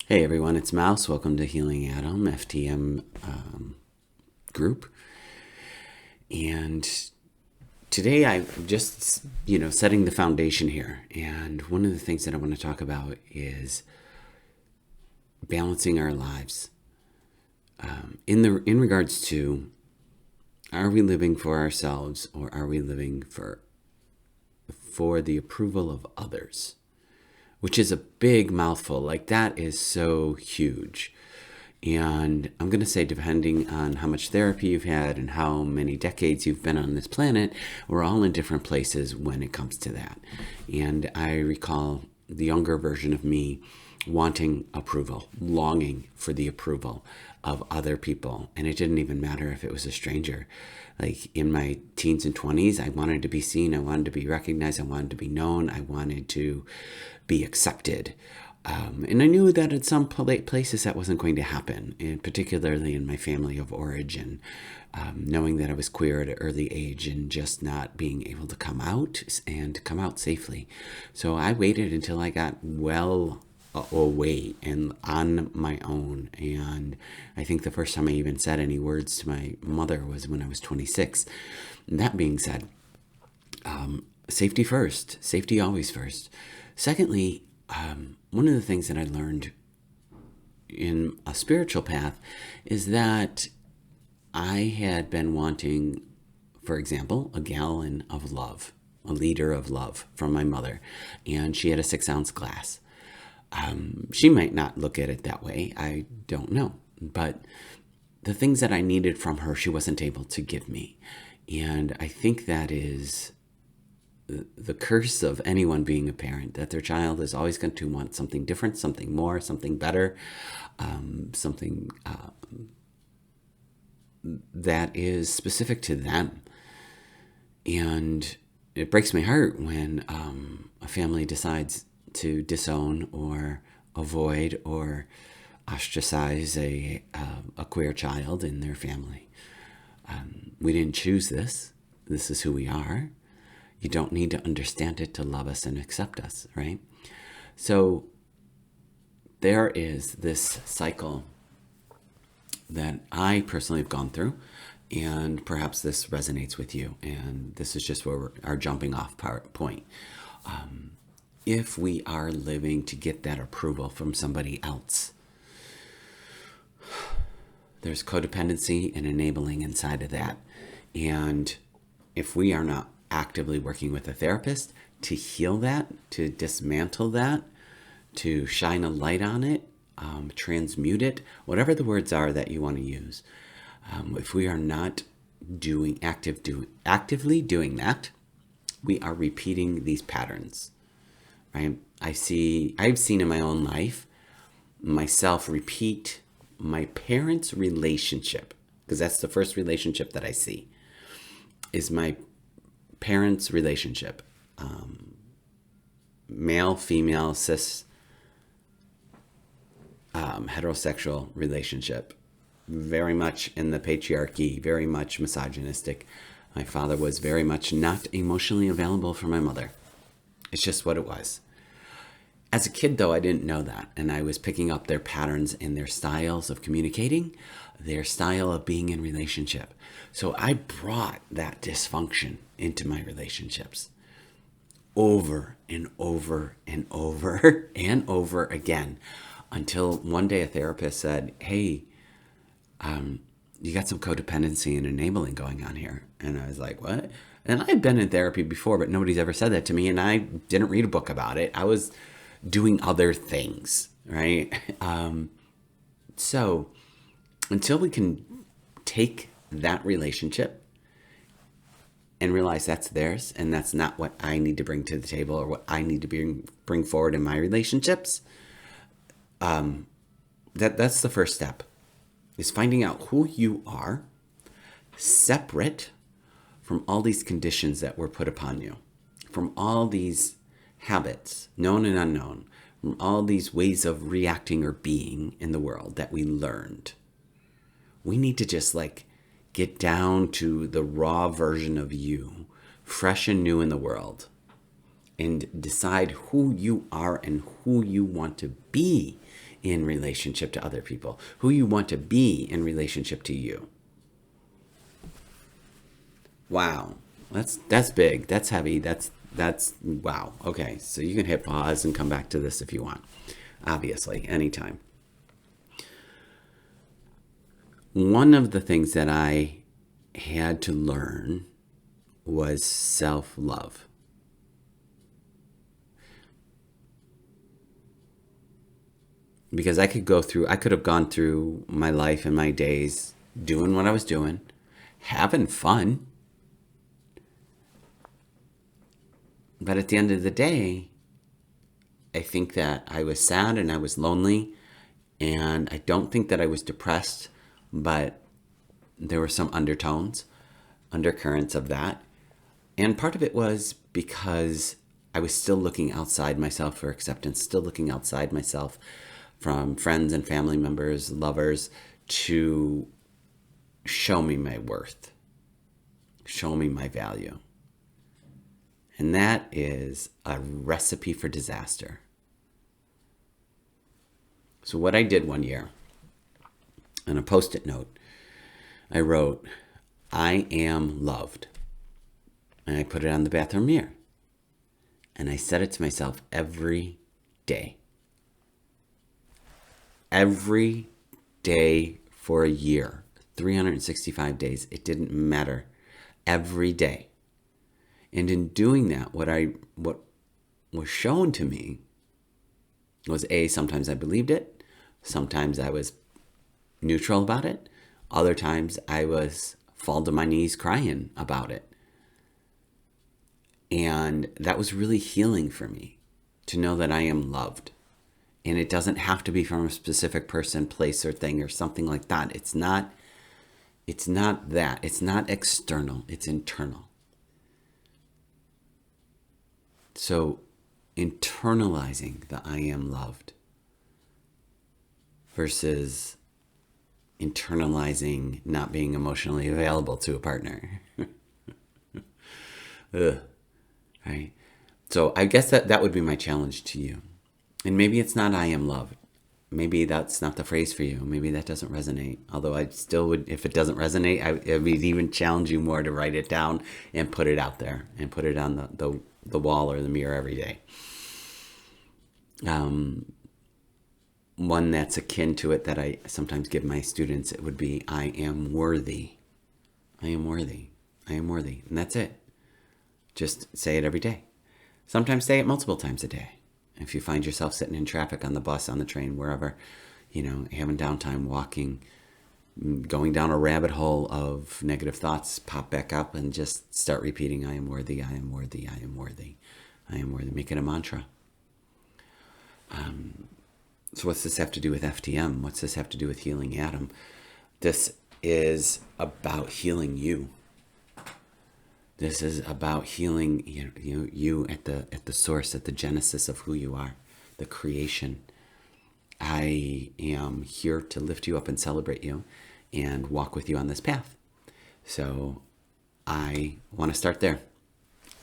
Hey everyone, it's Mouse. Welcome to Healing Atom FTM group. And today I'm just, setting the foundation here. And one of the things that I want to talk about is balancing our lives. In regards to, are we living for ourselves or are we living for the approval of others? Which is a big mouthful. Like, that is so huge. And I'm going to say, depending on how much therapy you've had and how many decades you've been on this planet, we're all in different places when it comes to that. And I recall the younger version of me wanting approval, longing for the approval of other people. And it didn't even matter if it was a stranger. Like in my teens and 20s, I wanted to be seen, I wanted to be recognized, I wanted to be known, I wanted to be accepted. And I knew that at some places that wasn't going to happen, and particularly in my family of origin, knowing that I was queer at an early age and just not being able to come out and come out safely. So I waited until I got well away and on my own. And I think the first time I even said any words to my mother was when I was 26. And that being said, safety first, safety always first. Secondly, one of the things that I learned in a spiritual path is that I had been wanting, for example, a gallon of love, a liter of love from my mother, and she had a 6-ounce glass. She might not look at it that way, I don't know, but the things that I needed from her, she wasn't able to give me. And I think that is the curse of anyone being a parent, that their child is always going to want something different, something more, something better, something that is specific to them. And it breaks my heart when a family decides to disown or avoid or ostracize a queer child in their family. We didn't choose this. This is who we are. You don't need to understand it to love us and accept us, right? So there is this cycle that I personally have gone through, and perhaps this resonates with you. And this is just where our jumping off point. If we are living to get that approval from somebody else, there's codependency and enabling inside of that. And if we are not actively working with a therapist to heal that, to dismantle that, to shine a light on it, transmute it, whatever the words are that you want to use. If we are not actively doing that, we are repeating these patterns, right? I've seen in my own life myself repeat my parents' relationship, because that's the first relationship that I see, is my parents' relationship, male, female, cis, heterosexual relationship, very much in the patriarchy, very much misogynistic. My father was very much not emotionally available for my mother. It's just what it was. As a kid, though, I didn't know that, and I was picking up their patterns and their styles of communicating, their style of being in relationship. So I brought that dysfunction into my relationships over and over and over and over again, until one day a therapist said, hey, you got some codependency and enabling going on here. And I was like, what? And I've been in therapy before, but nobody's ever said that to me, and I didn't read a book about it. I was doing other things, right? So until we can take that relationship and realize that's theirs and that's not what I need to bring to the table or what I need to bring forward in my relationships, that's the first step, is finding out who you are, separate from all these conditions that were put upon you, from all these habits, known and unknown, from all these ways of reacting or being in the world that we learned. We need to just get down to the raw version of you, fresh and new in the world, and decide who you are and who you want to be in relationship to other people, who you want to be in relationship to you. Wow. That's big. That's heavy. That's wow. Okay. So you can hit pause and come back to this if you want. Obviously, anytime. One of the things that I had to learn was self-love. Because I could have gone through my life and my days doing what I was doing, having fun. But at the end of the day, I think that I was sad and I was lonely, and I don't think that I was depressed, but there were some undercurrents of that. And part of it was because I was still looking outside myself for acceptance, still looking outside myself from friends and family members, lovers, to show me my worth, show me my value. And that is a recipe for disaster. So what I did one year, on a Post-it note, I wrote, "I am loved." And I put it on the bathroom mirror. And I said it to myself every day. Every day for a year, 365 days. It didn't matter. Every day. And in doing that, what was shown to me was sometimes I believed it. Sometimes I was neutral about it. Other times I was fall to my knees crying about it. And that was really healing for me, to know that I am loved. And it doesn't have to be from a specific person, place, or thing, or something like that. It's not that. It's not external. It's internal. So internalizing the I am loved versus internalizing not being emotionally available to a partner. Ugh. Right? So I guess that would be my challenge to you. And maybe it's not I am loved. Maybe that's not the phrase for you. Maybe that doesn't resonate. Although I still would, if it doesn't resonate, I would even challenge you more to write it down and put it out there and put it on the wall or the mirror every day. One that's akin to it that I sometimes give my students, it would be, I am worthy. I am worthy. I am worthy. And that's it. Just say it every day. Sometimes say it multiple times a day. If you find yourself sitting in traffic, on the bus, on the train, wherever, having downtime, walking, going down a rabbit hole of negative thoughts, pop back up and just start repeating, I am worthy, I am worthy, I am worthy, I am worthy. Make it a mantra. So what's this have to do with FTM? What's this have to do with healing Adam? This is about healing you. This is about healing you at the source, at the genesis of who you are, the creation. I am here to lift you up and celebrate you and walk with you on this path. So I want to start there.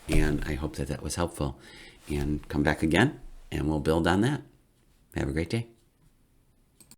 And I hope that was helpful. And come back again and we'll build on that. Have a great day.